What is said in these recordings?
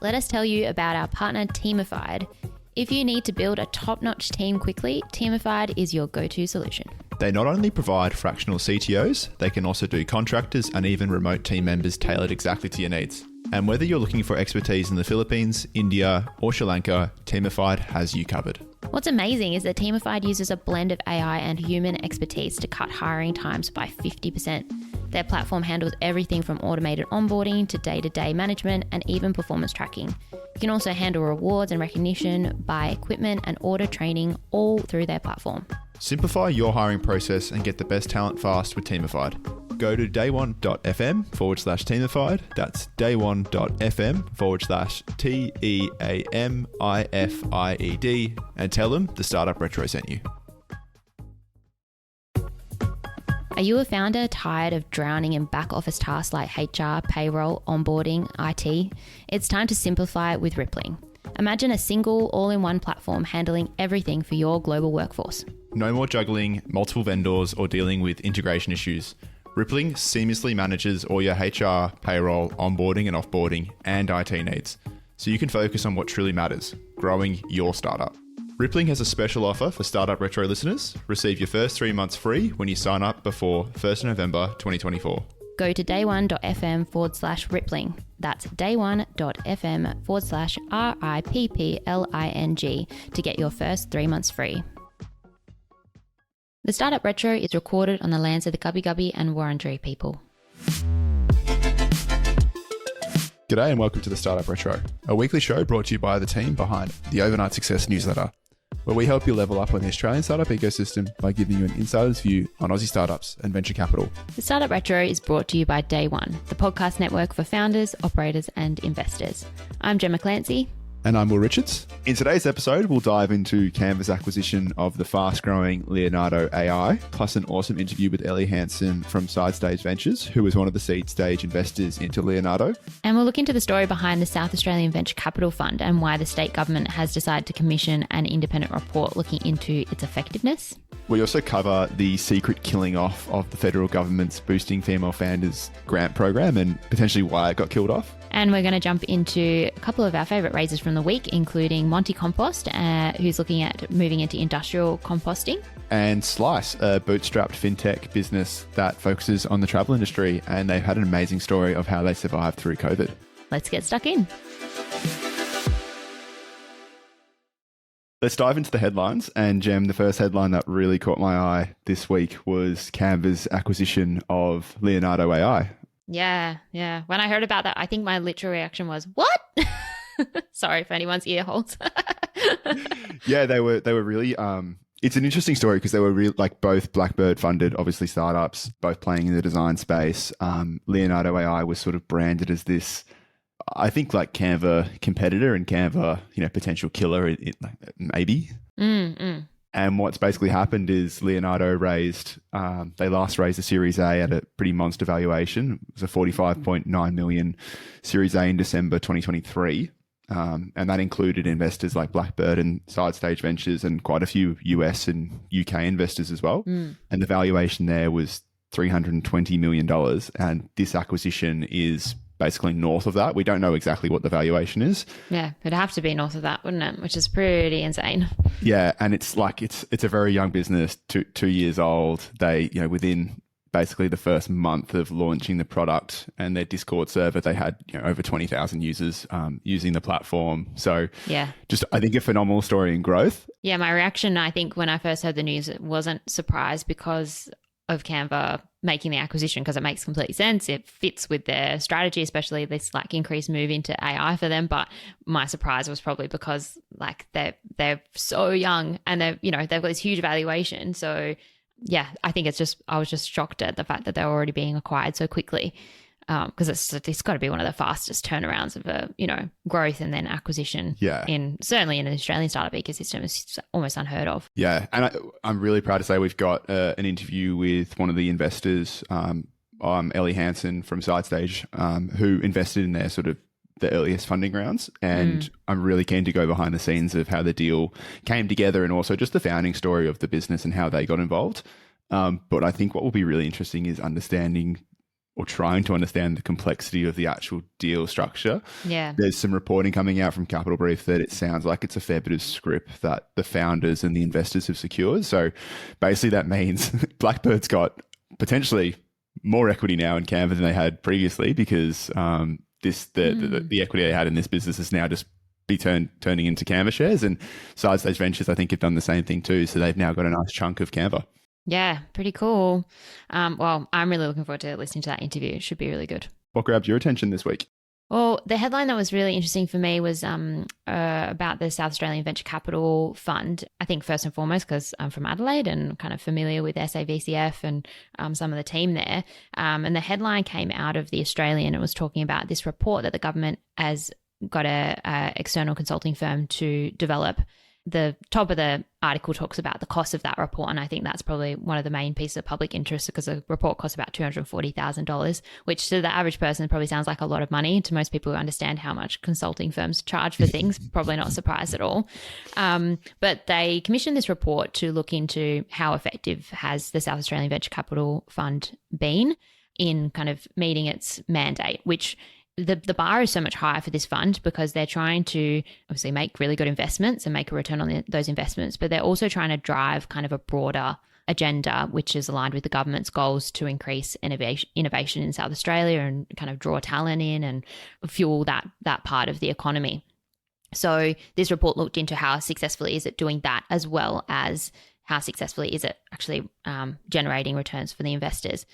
let us tell you about our partner Teamified. If you need to build a top-notch team quickly, Teamified is your go-to solution. They not only provide fractional CTOs, they can also do contractors and even remote team members tailored exactly to your needs. And whether you're looking for expertise in the Philippines, India, or Sri Lanka, Teamified has you covered. What's amazing is that Teamified uses a blend of AI and human expertise to cut hiring times by 50%. Their platform handles everything from automated onboarding to day-to-day management and even performance tracking. You can also handle rewards and recognition, buy equipment and order training all through their platform. Simplify your hiring process and get the best talent fast with Teamified. Go to dayone.fm/Teamified. That's dayone.fm/TEAMIFIED and tell them the Startup Retro sent you. Are you a founder tired of drowning in back office tasks like HR, payroll, onboarding, IT? It's time to simplify it with Rippling. Imagine a single all-in-one platform handling everything for your global workforce. No more juggling multiple vendors or dealing with integration issues. Rippling seamlessly manages all your HR, payroll, onboarding and offboarding, and IT needs, so you can focus on what truly matters, growing your startup. Rippling has a special offer for Startup Retro listeners. Receive your first 3 months free when you sign up before 1st November 2024. Go to dayone.fm/Rippling. That's dayone.fm/RIPPLING to get your first 3 months free. The Startup Retro is recorded on the lands of the Gubbi Gubbi and Wurundjeri people. G'day and welcome to the Startup Retro, a weekly show brought to you by the team behind the Overnight Success newsletter, where we help you level up on the Australian startup ecosystem by giving you an insider's view on Aussie startups and venture capital. The Startup Retro is brought to you by Day One, the podcast network for founders, operators and investors. I'm Gemma Clancy. And I'm Will Richards. In today's episode, we'll dive into Canva's acquisition of the fast-growing Leonardo AI, plus an awesome interview with Elli Hanson from Side Ventures, who was one of the seed stage investors into Leonardo. And we'll look into the story behind the South Australian Venture Capital Fund and why the state government has decided to commission an independent report looking into its effectiveness. We also cover the secret killing off of the federal government's Boosting Female Founders grant program and potentially why it got killed off. And we're going to jump into a couple of our favourite raises from the week, including Monty Compost, who's looking at moving into industrial composting. And Slice, a bootstrapped fintech business that focuses on the travel industry. And they've had an amazing story of how they survived through COVID. Let's get stuck in. Let's dive into the headlines. And Gem, the first headline that really caught my eye this week was Canva's acquisition of Leonardo AI. Yeah. When I heard about that, I think my literal reaction was, what? Sorry for anyone's ear holes. Yeah, they were really, it's an interesting story because they were really like both Blackbird funded, obviously startups, both playing in the design space. Leonardo AI was sort of branded as this, I think like Canva competitor and Canva, potential killer, maybe. And what's basically happened is Leonardo they last raised a Series A at a pretty monster valuation. It was a 45.9 million Series A in December 2023. And that included investors like Blackbird and Side Ventures and quite a few US and UK investors as well. And the valuation there was $320 million. And this acquisition is basically north of that. We don't know exactly what the valuation is. Yeah, it'd have to be north of that, wouldn't it? Which is pretty insane. Yeah, and it's like it's a very young business, 2 years old. They, within basically the first month of launching the product and their Discord server, they had over 20,000 users using the platform. So yeah, just I think a phenomenal story in growth. Yeah, my reaction, I think when I first heard the news, it wasn't surprised because of Canva making the acquisition, because it makes complete sense. It fits with their strategy, especially this like increased move into AI for them. But my surprise was probably because like they're so young and they've got this huge valuation. So yeah, I think I was just shocked at the fact that they're already being acquired so quickly. Because it's got to be one of the fastest turnarounds of growth and then acquisition. Yeah. Certainly in an Australian startup ecosystem is almost unheard of. Yeah, and I'm really proud to say we've got an interview with one of the investors, Elli Hanson from SideStage, who invested in their sort of the earliest funding rounds, and I'm really keen to go behind the scenes of how the deal came together and also just the founding story of the business and how they got involved. But I think what will be really interesting is understanding or trying to understand the complexity of the actual deal structure. Yeah. There's some reporting coming out from Capital Brief that it sounds like it's a fair bit of script that the founders and the investors have secured. So basically that means Blackbird's got potentially more equity now in Canva than they had previously, because the equity they had in this business is now just turning into Canva shares. And Side Stage Ventures, I think, have done the same thing too. So they've now got a nice chunk of Canva. Yeah, pretty cool. Well, I'm really looking forward to listening to that interview. It should be really good. What grabbed your attention this week? Well, the headline that was really interesting for me was about the South Australian Venture Capital Fund. I think first and foremost because I'm from Adelaide and kind of familiar with SAVCF and some of the team there. And the headline came out of The Australian. It was talking about this report that the government has got a external consulting firm to develop. The top of the article talks about the cost of that report, and I think that's probably one of the main pieces of public interest, because the report costs about $240,000, which to the average person probably sounds like a lot of money. To most people who understand how much consulting firms charge for things, probably not surprised at all. But they commissioned this report to look into how effective has the South Australian Venture Capital Fund been in kind of meeting its mandate, which the bar is so much higher for this fund because they're trying to obviously make really good investments and make a return on those investments, but they're also trying to drive kind of a broader agenda, which is aligned with the government's goals to increase innovation in South Australia and kind of draw talent in and fuel that part of the economy. So this report looked into how successfully is it doing that, as well as how successfully is it actually generating returns for the investors.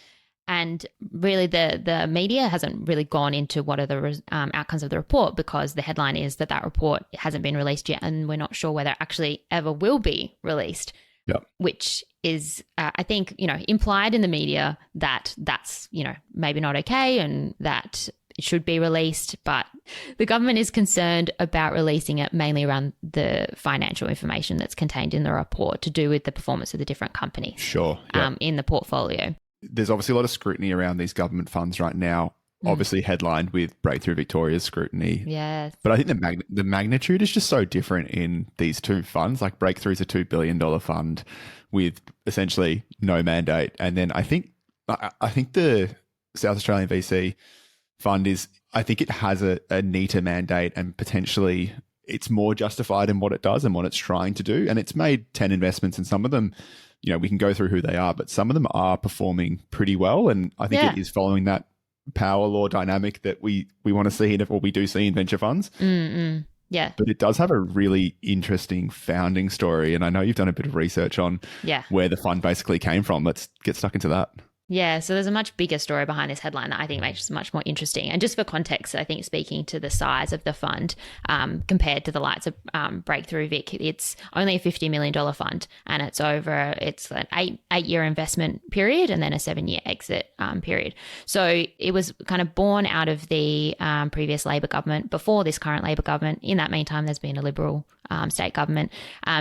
And really, the media hasn't really gone into what are the outcomes of the report, because the headline is that report hasn't been released yet, and we're not sure whether it actually ever will be released. Yep. Which is, I think, implied in the media that that's, maybe not okay and that it should be released. But the government is concerned about releasing it mainly around the financial information that's contained in the report to do with the performance of the different companies. Sure. Yep. In the portfolio. There's obviously a lot of scrutiny around these government funds right now, obviously headlined with Breakthrough Victoria's scrutiny. Yes. But I think the magnitude is just so different in these two funds. Like Breakthrough is a $2 billion fund with essentially no mandate. And then I think the South Australian VC fund I think it has a neater mandate, and potentially it's more justified in what it does and what it's trying to do. And it's made 10 investments, and some of them, we can go through who they are, but some of them are performing pretty well. And I think it is following that power law dynamic that we want to see, or we do see in venture funds. Mm-mm. Yeah. But it does have a really interesting founding story. And I know you've done a bit of research on where the fund basically came from. Let's get stuck into that. Yeah, so there's a much bigger story behind this headline that I think makes it much more interesting. And just for context, I think speaking to the size of the fund compared to the likes of Breakthrough Vic, it's only a $50 million fund, and it's an eight-year investment period and then a 7-year exit period. So it was kind of born out of the previous Labor government before this current Labor government. In that meantime, there's been a Liberal state government.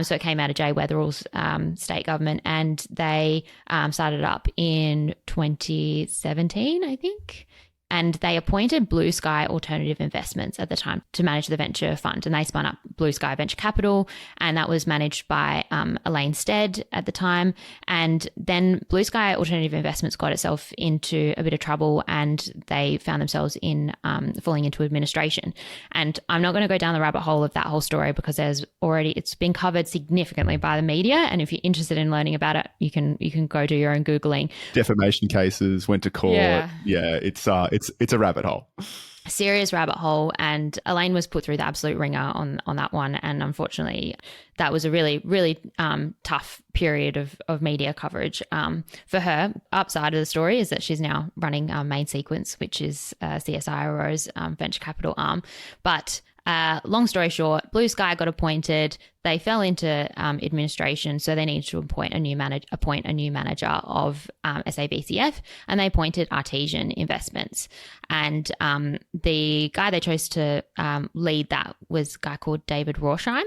So it came out of Jay Weatherall's state government, and they started up in 2017, I think. And they appointed Blue Sky Alternative Investments at the time to manage the venture fund. And they spun up Blue Sky Venture Capital, and that was managed by Elaine Stead at the time. And then Blue Sky Alternative Investments got itself into a bit of trouble, and they found themselves in falling into administration. And I'm not going to go down the rabbit hole of that whole story, because it's been covered significantly by the media. And if you're interested in learning about it, you can go do your own Googling. Defamation cases, went to court. Yeah, it's a rabbit hole. A serious rabbit hole, and Elaine was put through the absolute ringer on that one. And unfortunately, that was a really, really tough period of media coverage for her. Upside of the story is that she's now running Main Sequence, which is CSIRO's venture capital arm. But long story short, Blue Sky got appointed. They fell into administration, so they needed to appoint a new manager of SAVCF, and they appointed Artesian Investments. And the guy they chose to lead that was a guy called David Rorsheim.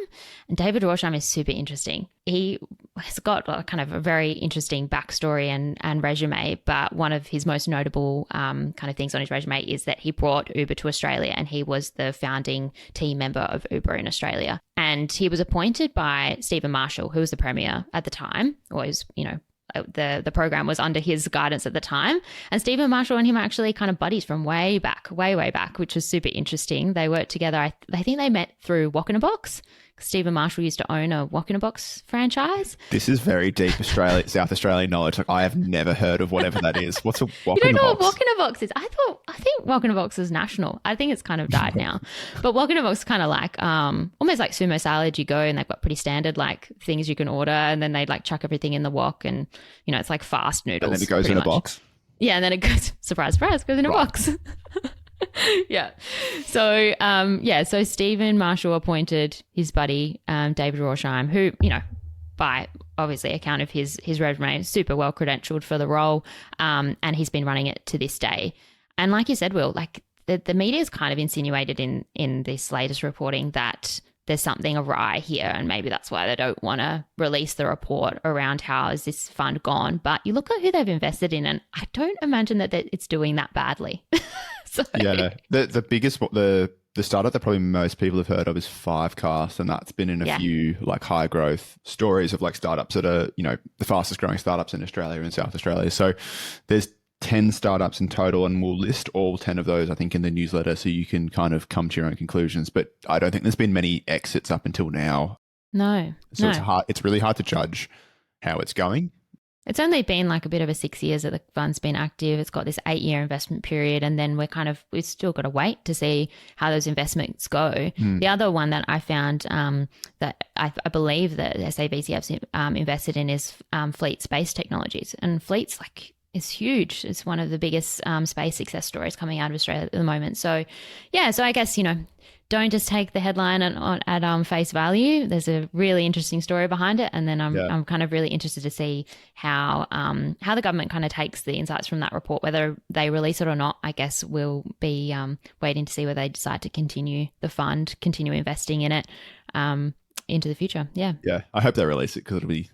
And David Rorsheim is super interesting. He has got kind of a very interesting backstory and resume, but one of his most notable kind of things on his resume is that he brought Uber to Australia, and he was the founding team member of Uber in Australia. And he was appointed by Stephen Marshall, who was the Premier at the time, or is, the program was under his guidance at the time. And Stephen Marshall and him are actually kind of buddies from way back, way back, which was super interesting. They worked together. I think they met through Walk in a Box. Stephen Marshall used to own a Walk in a Box franchise. This is very deep South Australian knowledge. Like, I have never heard of whatever that is. What's a Walk in a Box? You don't know what Walk in a Box is? I think Walk in a Box is national. I think it's kind of died now. But Walk in a Box is kind of like almost like Sumo Salad. You go and they've got pretty standard like things you can order, and then they like chuck everything in the wok, and it's like fast noodles. And then it goes in a box. Yeah, and then it goes surprise, goes in a box. Yeah. So, so Stephen Marshall appointed his buddy, David Rorsheim, who, by obviously account of his resume, is super well credentialed for the role. And he's been running it to this day. And like you said, Will, like the media's kind of insinuated in this latest reporting that there's something awry here, and maybe that's why they don't want to release the report around how is this fund gone. But you look at who they've invested in, and I don't imagine that it's doing that badly. Yeah, the biggest, the startup that probably most people have heard of is KaaS, and that's been in a few like high growth stories of like startups that are the fastest growing startups in Australia and South Australia. So there's 10 startups in total, and we'll list all 10 of those, I think, in the newsletter, so you can kind of come to your own conclusions. But I don't think there's been many exits up until now. No. So it's really hard to judge how it's going. It's only been like a bit over 6 years that the fund's been active. It's got this 8-year investment period, and then we've still got to wait to see how those investments go. The other one that I found that I believe that SAVCF's invested in is Fleet Space Technologies, and Fleet's like, it's huge. It's one of the biggest space success stories coming out of Australia at the moment. So, so I guess, don't just take the headline at face value. There's a really interesting story behind it. And then I'm kind of really interested to see how the government kind of takes the insights from that report, whether they release it or not. I guess we'll be waiting to see whether they decide to continue the fund, continue investing in it into the future. Yeah. Yeah. I hope they release it because it'll be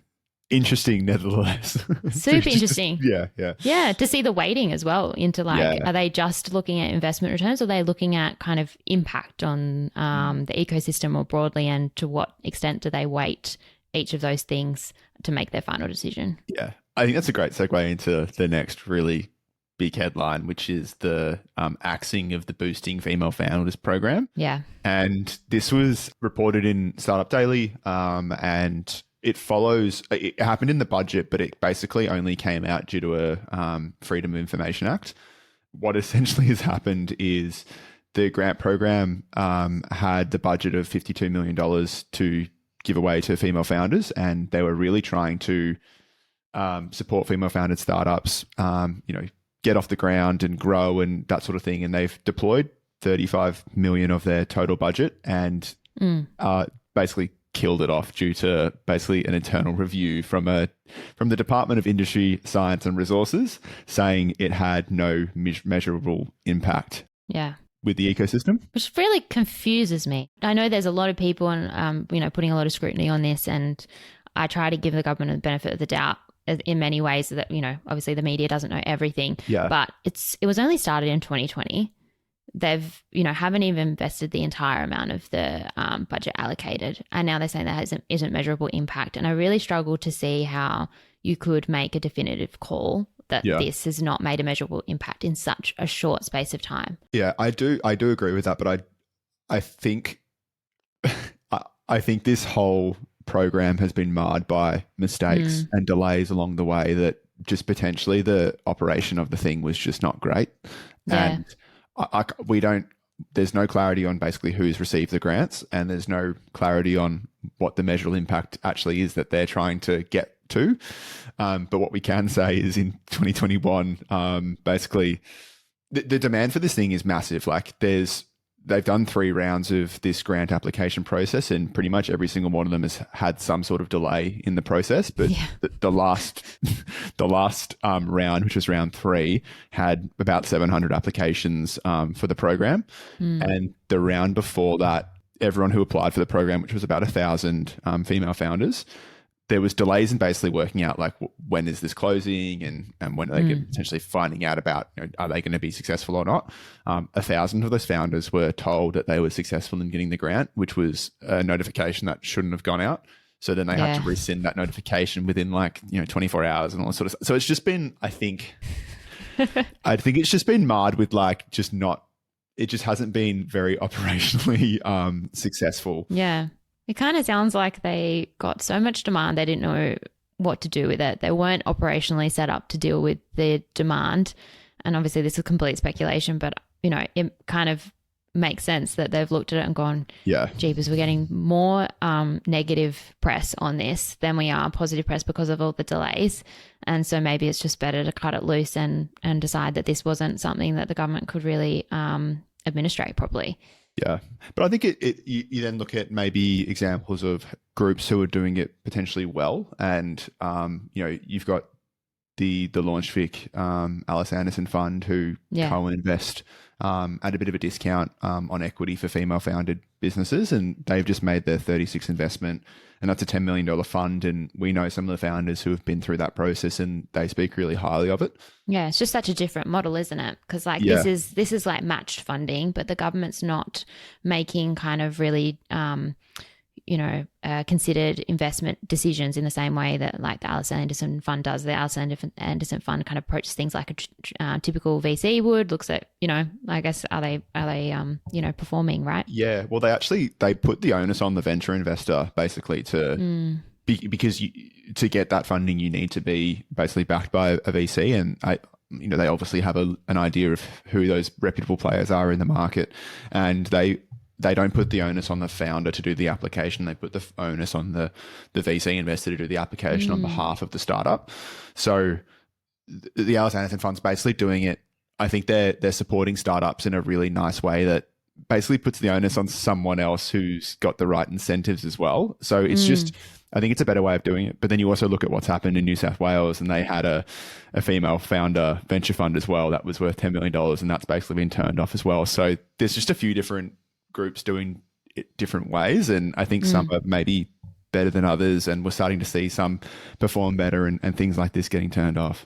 interesting nevertheless. Super interesting. Yeah. To see the weighting as well into are they just looking at investment returns, or are they looking at kind of impact on the ecosystem more broadly, and to what extent do they weight each of those things to make their final decision? Yeah. I think that's a great segue into the next really big headline, which is the axing of the Boosting Female Founders program. Yeah. And this was reported in Startup Daily, and it happened in the budget, but it basically only came out due to a Freedom of Information Act. What essentially has happened is the grant program had the budget of $52 million to give away to female founders, and they were really trying to support female founded startups, get off the ground and grow and that sort of thing. And they've deployed $35 million of their total budget, and basically killed it off due to basically an internal review from the Department of Industry, Science and Resources saying it had no measurable impact with the ecosystem. Which really confuses me. I know there's a lot of people and putting a lot of scrutiny on this, and I try to give the government the benefit of the doubt in many ways that, obviously the media doesn't know everything. Yeah. But it was only started in 2020. They've, haven't even invested the entire amount of the budget allocated. And now they're saying that isn't measurable impact. And I really struggle to see how you could make a definitive call that this has not made a measurable impact in such a short space of time. Yeah, I do agree with that. But I think this whole program has been marred by mistakes and delays along the way, that just potentially the operation of the thing was just not great. Yeah. And there's no clarity on basically who's received the grants, and there's no clarity on what the measurable impact actually is that they're trying to get to. But what we can say is in 2021, basically the demand for this thing is massive. Like they've done 3 rounds of this grant application process, and pretty much every single one of them has had some sort of delay in the process. But the last round, which was round 3, had about 700 applications for the program. And the round before that, everyone who applied for the program, which was about 1,000 female founders, there was delays in basically working out like when is this closing, and when are they potentially finding out about, are they going to be successful or not. 1,000 of those founders were told that they were successful in getting the grant, which was a notification that shouldn't have gone out. So then they had to rescind that notification within 24 hours and all that sort of stuff. So it's just been, I think it's just been marred with it just hasn't been very operationally successful. Yeah. It kind of sounds like they got so much demand, they didn't know what to do with it. They weren't operationally set up to deal with the demand. And obviously this is complete speculation, but it kind of makes sense that they've looked at it and gone, jeepers, we're getting more negative press on this than we are positive press because of all the delays. And so maybe it's just better to cut it loose and decide that this wasn't something that the government could really administrate properly. Yeah. But I think you then look at maybe examples of groups who are doing it potentially well. And, you've got the LaunchVic Alice Anderson Fund who co-invest at a bit of a discount on equity for female-founded businesses, and they've just made their 36th investment, and that's a $10 million fund, and we know some of the founders who have been through that process, and they speak really highly of it. Yeah, it's just such a different model, isn't it? Because this is like matched funding, but the government's not making kind of really considered investment decisions in the same way that like the Alice Anderson Fund does. The Alice Anderson Fund kind of approaches things like a typical VC would. Looks at, I guess, are they performing, right? Yeah. Well, they put the onus on the venture investor basically because to get that funding, you need to be basically backed by a VC, and they obviously have an idea of who those reputable players are in the market, and they don't put the onus on the founder to do the application. They put the onus on the VC investor to do the application on behalf of the startup. So the Alice Anderson Fund's basically doing it. I think they're supporting startups in a really nice way that basically puts the onus on someone else who's got the right incentives as well. So it's just, I think it's a better way of doing it. But then you also look at what's happened in New South Wales, and they had a female founder venture fund as well that was worth $10 million, and that's basically been turned off as well. So there's just a few different groups doing it different ways, and I think some are maybe better than others, and we're starting to see some perform better and things like this getting turned off.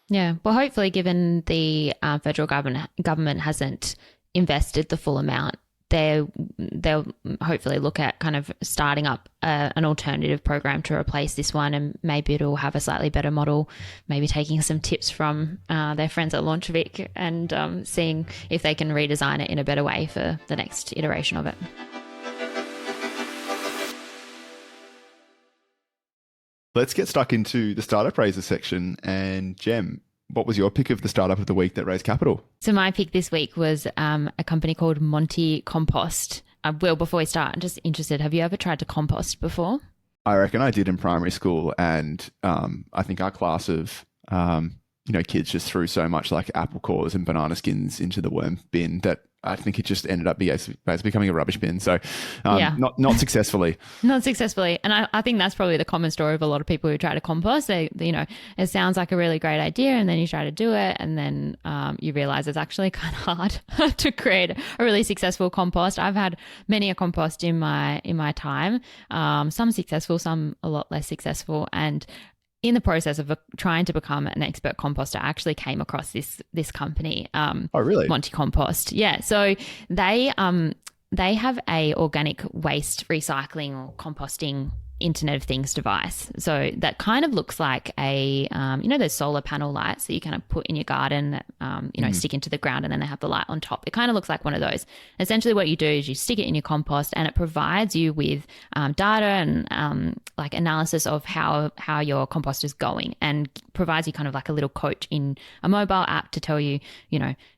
Yeah, well, hopefully given the federal government hasn't invested the full amount, they'll hopefully look at kind of starting up an alternative program to replace this one, and maybe it'll have a slightly better model, maybe taking some tips from their friends at LaunchVic and seeing if they can redesign it in a better way for the next iteration of it. Let's get stuck into the startup raiser section. And Gem, what was your pick of the startup of the week that raised capital? So my pick this week was a company called Monty Compost. Will, before we start, I'm just interested, have you ever tried to compost before? I reckon I did in primary school, and I think our class of kids just threw so much like apple cores and banana skins into the worm bin that I think it just ended up becoming a rubbish bin. So not successfully. Not successfully. And I think that's probably the common story of a lot of people who try to compost. It sounds like a really great idea, and then you try to do it, and then you realize it's actually kind of hard to create a really successful compost. I've had many a compost in my time, some successful, some a lot less successful. And in the process of trying to become an expert composter, I actually came across this company. Oh, really? Monty Compost. Yeah. So they have a organic waste recycling or composting Internet of Things device. So that kind of looks like a, those solar panel lights that you kind of put in your garden that, stick into the ground, and then they have the light on top. It kind of looks like one of those. Essentially what you do is you stick it in your compost, and it provides you with data and like analysis of how your compost is going, and provides you kind of like a little coach in a mobile app to tell you,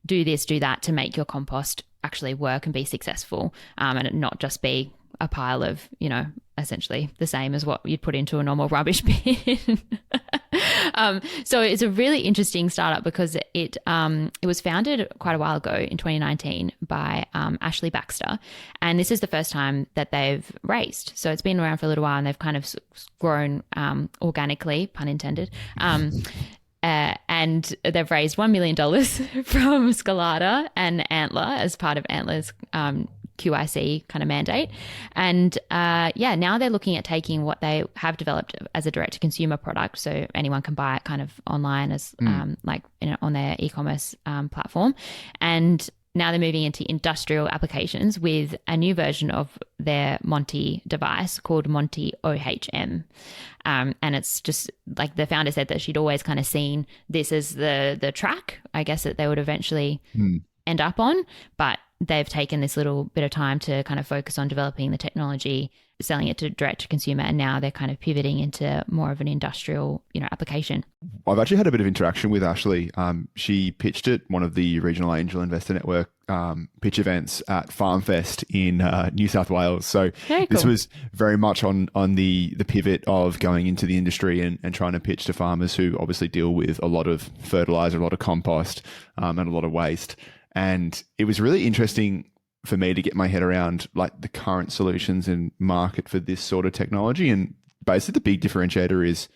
do this, do that to make your compost actually work and be successful, and it not just be a pile of, essentially the same as what you'd put into a normal rubbish bin. So it's a really interesting startup because it was founded quite a while ago in 2019 by Ashley Baxter, and this is the first time that they've raised. So it's been around for a little while, and they've kind of grown organically, pun intended. And they've raised $1 million from Scalata and Antler as part of Antler's QIC kind of mandate. And now they're looking at taking what they have developed as a direct-to-consumer product, so anyone can buy it kind of online as on their e-commerce platform. And now they're moving into industrial applications with a new version of their Monty device called Monty OHM. And it's just like the founder said that she'd always kind of seen this as the track, I guess, that they would eventually end up on. But they've taken this little bit of time to kind of focus on developing the technology, selling it to direct to consumer, and now they're kind of pivoting into more of an industrial, application. I've actually had a bit of interaction with Ashley. She pitched at one of the Regional Angel Investor Network pitch events at FarmFest in New South Wales. So this was very much on the pivot of going into the industry and trying to pitch to farmers who obviously deal with a lot of fertilizer, a lot of compost, and a lot of waste. And it was really interesting for me to get my head around like the current solutions and market for this sort of technology. And basically the big differentiator is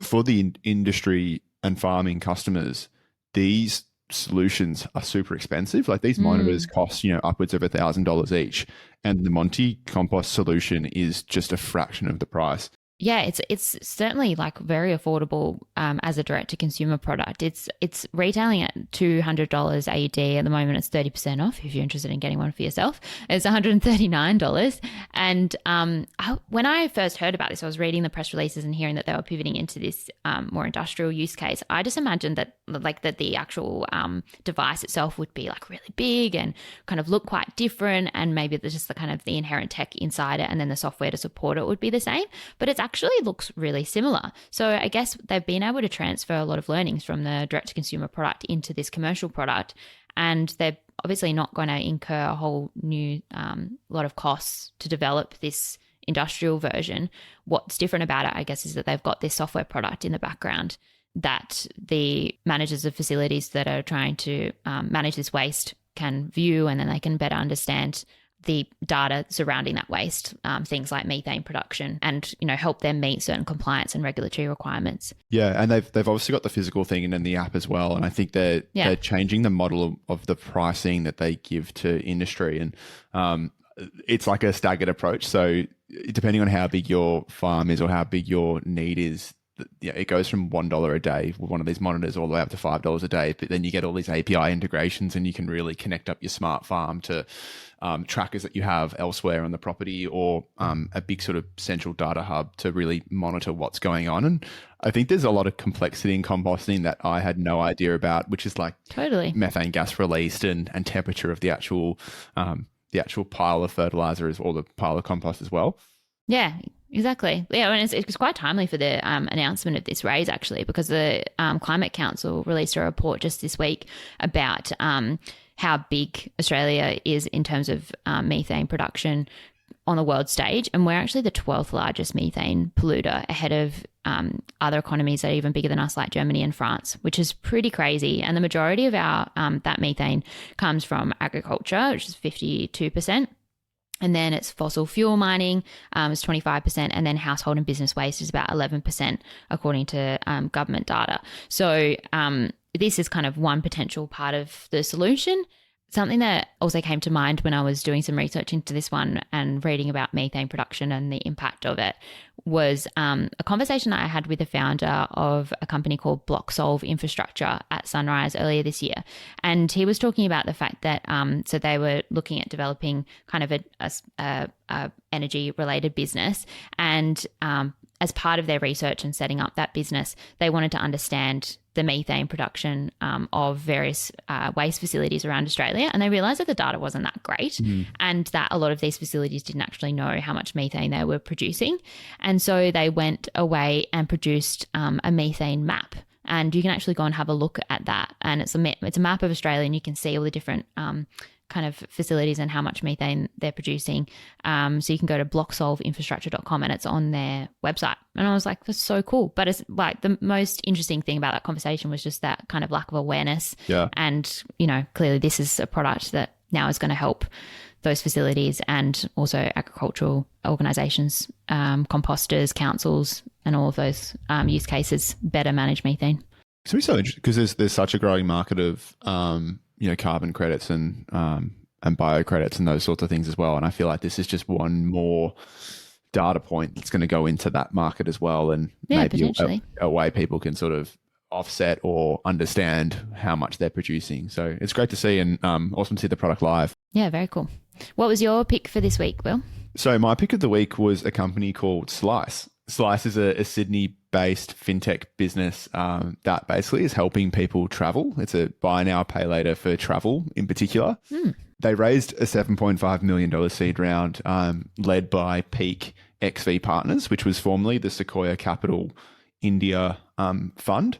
for the industry and farming customers, these solutions are super expensive. Like these monitors cost, upwards of $1,000 each. And the Monty Compost solution is just a fraction of the price. Yeah, it's certainly like very affordable as a direct to consumer product. It's retailing at $200 AUD at the moment. It's 30% off if you're interested in getting one for yourself. It's $139. And when I first heard about this, I was reading the press releases and hearing that they were pivoting into this more industrial use case. I just imagined that the actual device itself would be like really big and kind of look quite different, and maybe there's just the inherent tech inside it, and then the software to support it would be the same. But it's actually looks really similar. So I guess they've been able to transfer a lot of learnings from the direct to consumer product into this commercial product, and they're obviously not going to incur a whole new lot of costs to develop this industrial version. What's different about it, I guess, is that they've got this software product in the background that the managers of facilities that are trying to manage this waste can view, and then they can better understand the data surrounding that waste, things like methane production, and help them meet certain compliance and regulatory requirements. Yeah, and they've obviously got the physical thing in the app as well, and I think they're changing the model of the pricing that they give to industry, and it's like a staggered approach. So depending on how big your farm is or how big your need is, it goes from $1 a day with one of these monitors all the way up to $5 a day. But then you get all these API integrations, and you can really connect up your smart farm to trackers that you have elsewhere on the property, or a big sort of central data hub to really monitor what's going on. And I think there's a lot of complexity in composting that I had no idea about, which is like methane gas released and temperature of the actual pile of fertilizer or the pile of compost as well. Yeah, exactly. Yeah, and it's quite timely for the announcement of this raise, actually, because the Climate Council released a report just this week about how big Australia is in terms of methane production on the world stage. And we're actually the 12th largest methane polluter, ahead of other economies that are even bigger than us, like Germany and France, which is pretty crazy. And the majority of our that methane comes from agriculture, which is 52%. And then it's fossil fuel mining is 25%, and then household and business waste is about 11%, according to government data. So this is kind of one potential part of the solution. Something that also came to mind when I was doing some research into this one and reading about methane production and the impact of it was a conversation that I had with the founder of a company called Blocksolve Infrastructure at Sunrise earlier this year. And he was talking about the fact that so they were looking at developing kind of a energy related business, and as part of their research and setting up that business, they wanted to understand the methane production of various waste facilities around Australia. And they realised that the data wasn't that great, and that a lot of these facilities didn't actually know how much methane they were producing. And so they went away and produced a methane map. And you can actually go and have a look at that. And it's a map of Australia, and you can see all the different kind of facilities and how much methane they're producing. So you can go to blocksolveinfrastructure.com, and it's on their website. And I was like, that's so cool. But it's like the most interesting thing about that conversation was just that kind of lack of awareness. Yeah. And, clearly this is a product that now is going to help those facilities and also agricultural organisations, composters, councils, and all of those use cases better manage methane. It's so interesting because there's such a growing market of carbon credits and bio credits and those sorts of things as well. And I feel like this is just one more data point that's going to go into that market as well, and maybe a way people can sort of offset or understand how much they're producing. So it's great to see, and awesome to see the product live. Yeah, very cool. What was your pick for this week, Will? So my pick of the week was a company called Slice. Slice is a Sydney-based fintech business that basically is helping people travel. It's a buy now, pay later for travel in particular. They raised a $7.5 million seed round led by Peak XV Partners, which was formerly the Sequoia Capital India fund.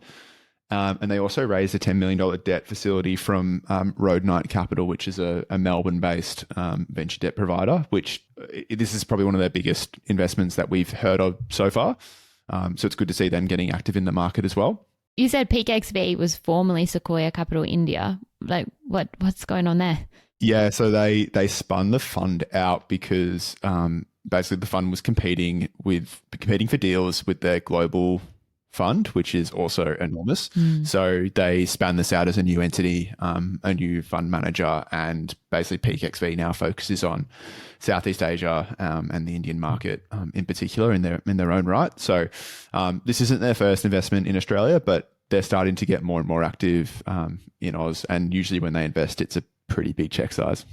And they also raised a $10 million debt facility from Road Knight Capital, which is a Melbourne-based venture debt provider, which this is probably one of their biggest investments that we've heard of so far. So it's good to see them getting active in the market as well. You said Peak XV was formerly Sequoia Capital India. Like, what's going on there? Yeah, so they spun the fund out because basically the fund was competing for deals with their global fund, which is also enormous. So they span this out as a new entity, a new fund manager, and basically Peak XV now focuses on Southeast Asia and the Indian market in particular in their own right. So this isn't their first investment in Australia, but they're starting to get more and more active in Oz. And usually when they invest, it's a pretty big check size.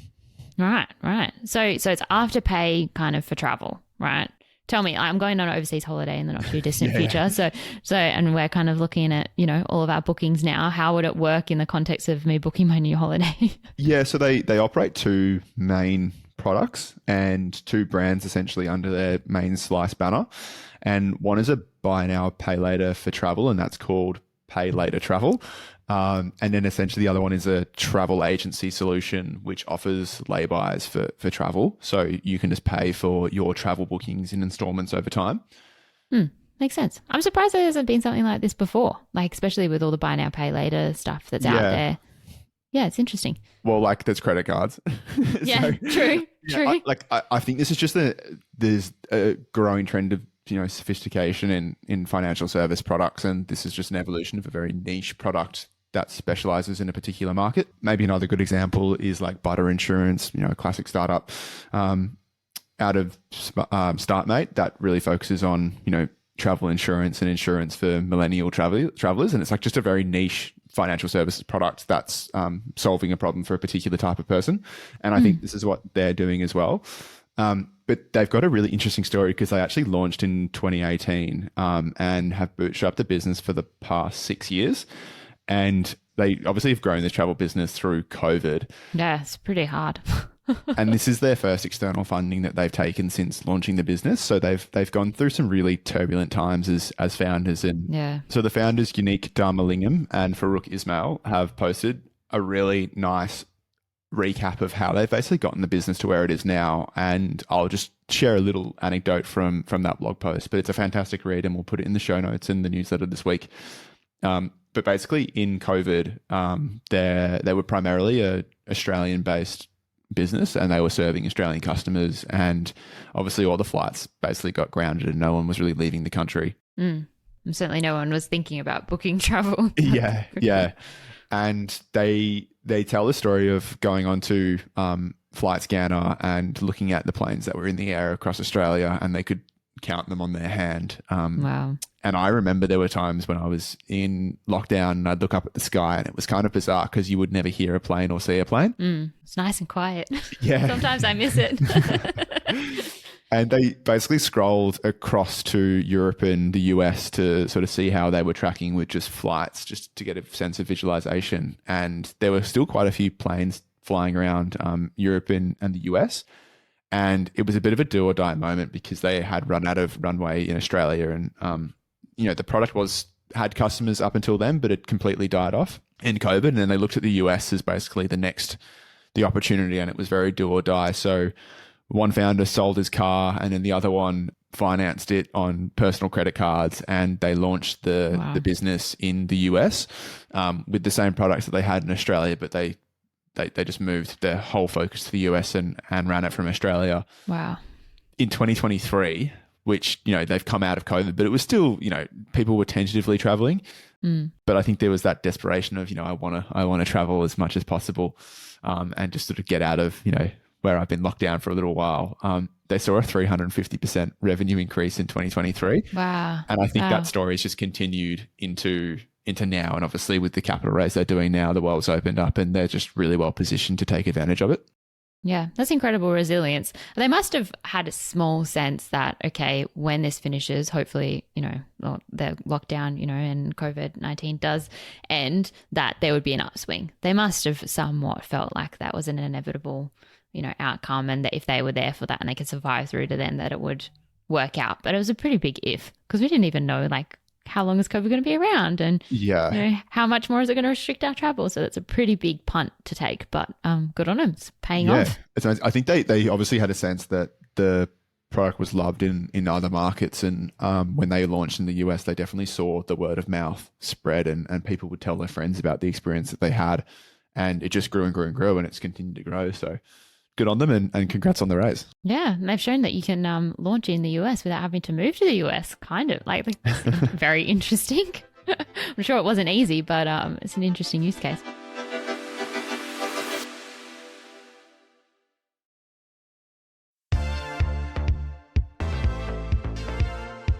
Right. So it's Afterpay kind of for travel, right? Tell me, I'm going on an overseas holiday in the not too distant future. So, and we're kind of looking at, all of our bookings now. How would it work in the context of me booking my new holiday? Yeah, so they operate two main products and two brands essentially under their main Slice banner. And one is a buy now, pay later for travel, and that's called Pay Later Travel. And then essentially the other one is a travel agency solution, which offers lay-bys for travel. So you can just pay for your travel bookings in installments over time. Makes sense. I'm surprised there hasn't been something like this before, like especially with all the buy now, pay later stuff that's out there. Yeah, it's interesting. Well, like there's credit cards. Yeah, true. I think this is just there's a growing trend of sophistication in financial service products, and this is just an evolution of a very niche product that specializes in a particular market. Maybe another good example is like Butter Insurance, a classic startup out of StartMate that really focuses on travel insurance and insurance for millennial travelers, and it's like just a very niche financial services product that's solving a problem for a particular type of person. And I think this is what they're doing as well. But they've got a really interesting story because they actually launched in 2018 and have bootstrapped the business for the past 6 years. And they obviously have grown this travel business through COVID. Yeah, it's pretty hard. And this is their first external funding that they've taken since launching the business. So they've gone through some really turbulent times as founders. And so the founders, Unique Dharmalingam and Farooq Ismail, have posted a really nice recap of how they've basically gotten the business to where it is now. And I'll just share a little anecdote from that blog post, but it's a fantastic read and we'll put it in the show notes in the newsletter this week. But basically in COVID, they were primarily a Australian-based business and they were serving Australian customers, and obviously all the flights basically got grounded and no one was really leaving the country. And certainly no one was thinking about booking travel. Yeah. And they tell the story of going onto Flight Scanner and looking at the planes that were in the air across Australia, and they could count them on their hand. Wow. And I remember there were times when I was in lockdown and I'd look up at the sky and it was kind of bizarre because you would never hear a plane or see a plane. It's nice and quiet. Yeah. Sometimes I miss it. And they basically scrolled across to Europe and the US to sort of see how they were tracking with just flights, just to get a sense of visualization. And there were still quite a few planes flying around Europe and the US. And it was a bit of a do or die moment because they had run out of runway in Australia. And, the product had customers up until then, but it completely died off in COVID. And then they looked at the US as basically the opportunity, and it was very do or die. So one founder sold his car and then the other one financed it on personal credit cards, and they launched the business in the US with the same products that they had in Australia, but they just moved their whole focus to the US and ran it from Australia. Wow. In 2023, which, they've come out of COVID, but it was still, people were tentatively traveling. But I think there was that desperation of, I want to travel as much as possible and just sort of get out of, where I've been locked down for a little while. They saw a 350% revenue increase in 2023. Wow. And I think that story has just continued into now. And obviously with the capital raise they're doing now, the world's opened up and they're just really well positioned to take advantage of it. Yeah, that's incredible resilience. They must have had a small sense that, okay, when this finishes, hopefully, well, the lockdown, and COVID-19 does end, that there would be an upswing. They must have somewhat felt like that was an inevitable, outcome, and that if they were there for that and they could survive through to then, that it would work out. But it was a pretty big if, because we didn't even know, like, how long is COVID going to be around, and how much more is it going to restrict our travel? So that's a pretty big punt to take, but good on them. It's paying off. I think they obviously had a sense that the product was loved in other markets, and when they launched in the US, they definitely saw the word of mouth spread, and people would tell their friends about the experience that they had, and it just grew and grew and grew, and it's continued to grow. So good on them, and congrats on the raise. Yeah, and they've shown that you can launch in the US without having to move to the US, kind of. Like very interesting. I'm sure it wasn't easy, but it's an interesting use case.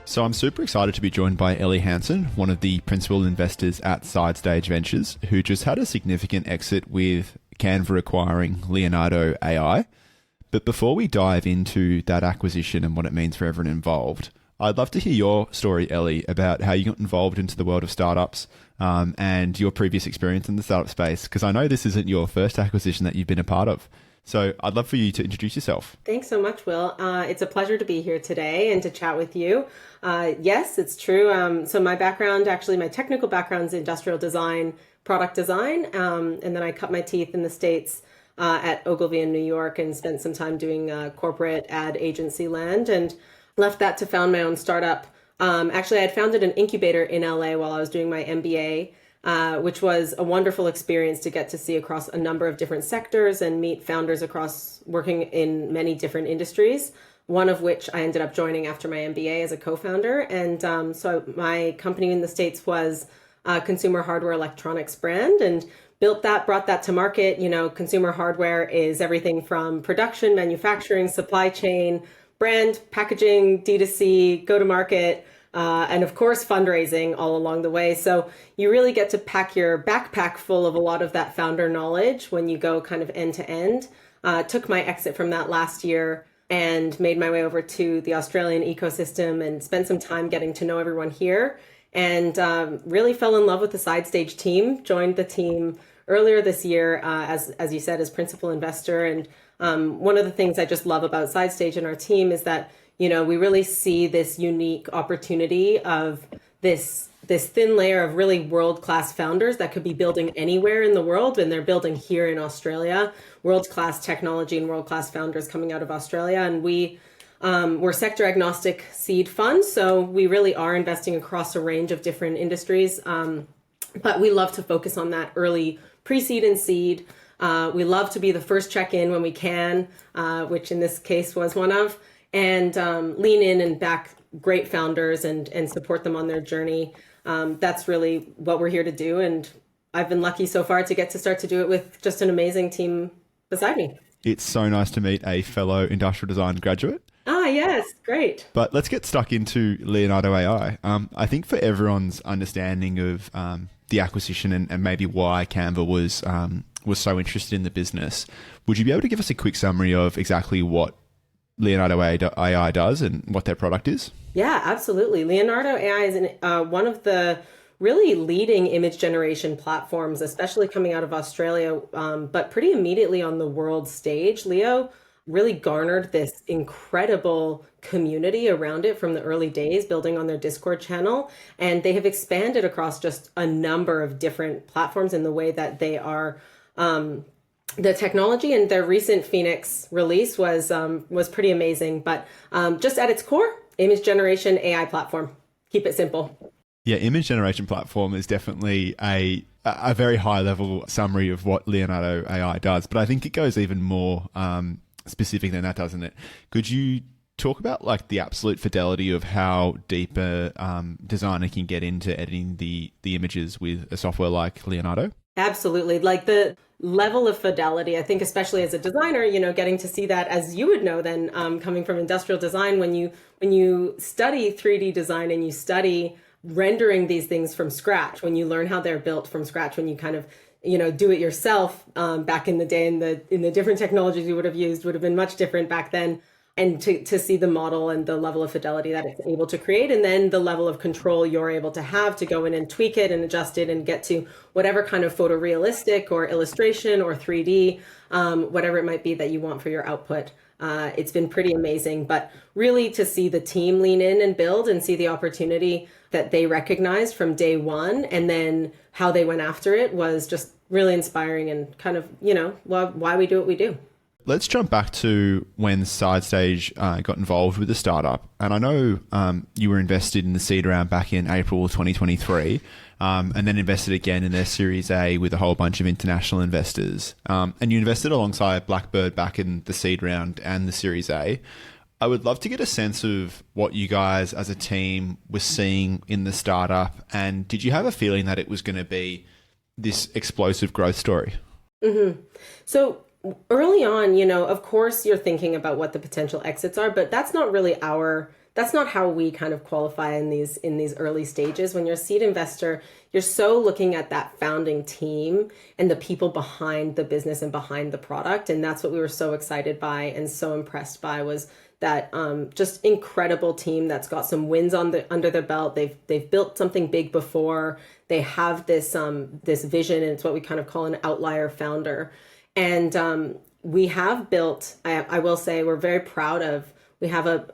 So I'm super excited to be joined by Elli Hanson, one of the principal investors at SideStage Ventures, who just had a significant exit with Canva acquiring Leonardo AI. But before we dive into that acquisition and what it means for everyone involved, I'd love to hear your story, Elli, about how you got involved into the world of startups and your previous experience in the startup space, because I know this isn't your first acquisition that you've been a part of. So I'd love for you to introduce yourself. Thanks so much, Will. It's a pleasure to be here today and to chat with you. Yes, it's true. So my background, actually my technical background is industrial design, product design. And then I cut my teeth in the States at Ogilvy in New York and spent some time doing corporate ad agency land and left that to found my own startup. Actually, I had founded an incubator in LA while I was doing my MBA. Which was a wonderful experience to get to see across a number of different sectors and meet founders across working in many different industries, one of which I ended up joining after my MBA as a co-founder. And so my company in the States was a consumer hardware electronics brand, and built that, brought that to market. Consumer hardware is everything from production, manufacturing, supply chain, brand, packaging, D2C, go-to-market, and of course, fundraising all along the way. So you really get to pack your backpack full of a lot of that founder knowledge when you go kind of end to end. Took my exit from that last year and made my way over to the Australian ecosystem and spent some time getting to know everyone here, and really fell in love with the SideStage team. Joined the team earlier this year, as you said, as principal investor. And one of the things I just love about SideStage and our team is that we really see this unique opportunity of this thin layer of really world-class founders that could be building anywhere in the world, and they're building here in Australia, world-class technology and world-class founders coming out of Australia. And we're sector agnostic seed funds, so we really are investing across a range of different industries. But we love to focus on that early pre-seed and seed. We love to be the first check-in when we can, which in this case was one of, and lean in and back great founders and support them on their journey. That's really what we're here to do. And I've been lucky so far to get to start to do it with just an amazing team beside me. It's so nice to meet a fellow industrial design graduate. Ah, yes, great. But let's get stuck into Leonardo AI. I think for everyone's understanding of the acquisition and maybe why Canva was so interested in the business, would you be able to give us a quick summary of exactly what Leonardo AI does and what their product is? Yeah, absolutely. Leonardo AI is one of the really leading image generation platforms, especially coming out of Australia, but pretty immediately on the world stage. Leo really garnered this incredible community around it from the early days, building on their Discord channel. And they have expanded across just a number of different platforms in the way that they are the technology. And their recent Phoenix release was pretty amazing. But just at its core, image generation AI platform. Keep it simple. Yeah, image generation platform is definitely a very high level summary of what Leonardo AI does. But I think it goes even more specific than that, doesn't it? Could you talk about like the absolute fidelity of how deep a designer can get into editing the images with a software like Leonardo? Absolutely. Like the level of fidelity, I think, especially as a designer, getting to see that, as you would know then, coming from industrial design, when you study 3D design and you study rendering these things from scratch, when you learn how they're built from scratch, when you kind of do it yourself back in the day, in the different technologies you would have used would have been much different back then. And to see the model and the level of fidelity that it's able to create, and then the level of control you're able to have to go in and tweak it and adjust it and get to whatever kind of photorealistic or illustration or 3D, whatever it might be that you want for your output. It's been pretty amazing, but really to see the team lean in and build and see the opportunity that they recognized from day one, and then how they went after it was just really inspiring and kind of, why we do what we do. Let's jump back to when SideStage got involved with the startup. And I know you were invested in the seed round back in April 2023, and then invested again in their Series A with a whole bunch of international investors. And you invested alongside Blackbird back in the seed round and the Series A. I would love to get a sense of what you guys as a team were seeing in the startup. And did you have a feeling that it was going to be this explosive growth story? Mm-hmm. So early on, of course you're thinking about what the potential exits are, but that's not really that's not how we kind of qualify in these early stages. When you're a seed investor, you're so looking at that founding team and the people behind the business and behind the product. And that's what we were so excited by and so impressed by, was that just incredible team that's got some wins under their belt. They've built something big before. They have this vision, and it's what we kind of call an outlier founder. And we have built, I will say, we're very proud of, we have a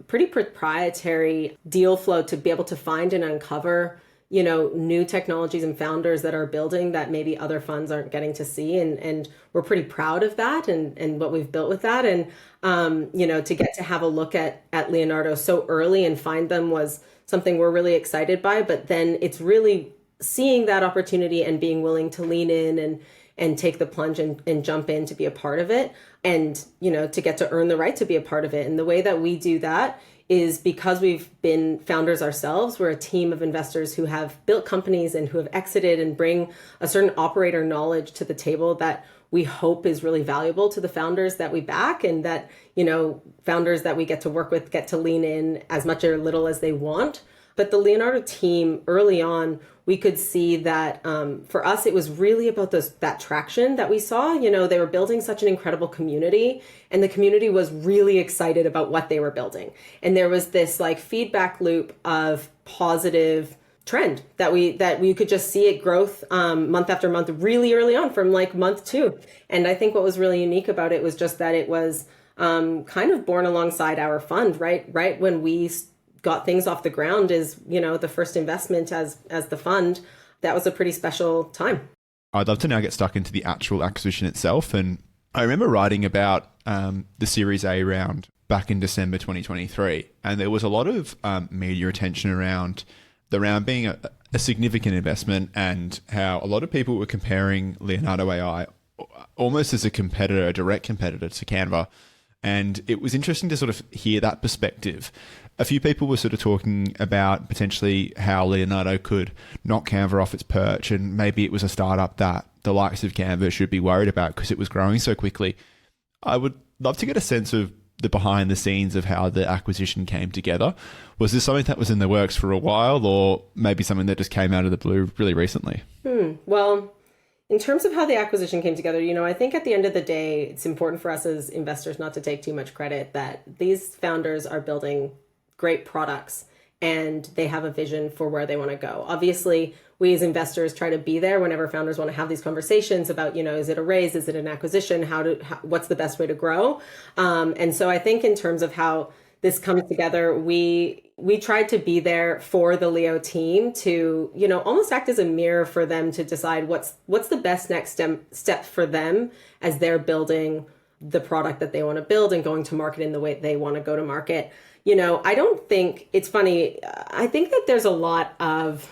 pretty proprietary deal flow to be able to find and uncover, new technologies and founders that are building that maybe other funds aren't getting to see. And we're pretty proud of that and what we've built with that. And, to get to have a look at Leonardo so early and find them was something we're really excited by. But then it's really seeing that opportunity and being willing to lean in and take the plunge and jump in to be a part of it, and, to get to earn the right to be a part of it. And the way that we do that is because we've been founders ourselves. We're a team of investors who have built companies and who have exited and bring a certain operator knowledge to the table that we hope is really valuable to the founders that we back, and that, founders that we get to work with get to lean in as much or little as they want. But the Leonardo team early on, we could see that for us, it was really about that traction that we saw. They were building such an incredible community, and the community was really excited about what they were building. And there was this feedback loop of positive trend that we could just see it growth month after month, really early on from month 2. And I think what was really unique about it was just that it was kind of born alongside our fund, right when we got things off the ground is, the first investment as the fund. That was a pretty special time. I'd love to now get stuck into the actual acquisition itself. And I remember writing about the Series A round back in December 2023. And there was a lot of media attention around the round being a significant investment, and how a lot of people were comparing Leonardo AI almost as a competitor, a direct competitor to Canva. And it was interesting to sort of hear that perspective. A few people were sort of talking about potentially how Leonardo could knock Canva off its perch, and maybe it was a startup that the likes of Canva should be worried about because it was growing so quickly. I would love to get a sense of the behind the scenes of how the acquisition came together. Was this something that was in the works for a while, or maybe something that just came out of the blue really recently? Well, in terms of how the acquisition came together, I think at the end of the day, it's important for us as investors not to take too much credit that these founders are building great products and they have a vision for where they want to go. Obviously, we as investors try to be there whenever founders want to have these conversations about, is it a raise? Is it an acquisition? What's the best way to grow? And so I think in terms of how this comes together, we tried to be there for the Leo team to, almost act as a mirror for them to decide what's the best next step for them as they're building the product that they want to build and going to market in the way they want to go to market. I don't think it's funny. I think that there's a lot of,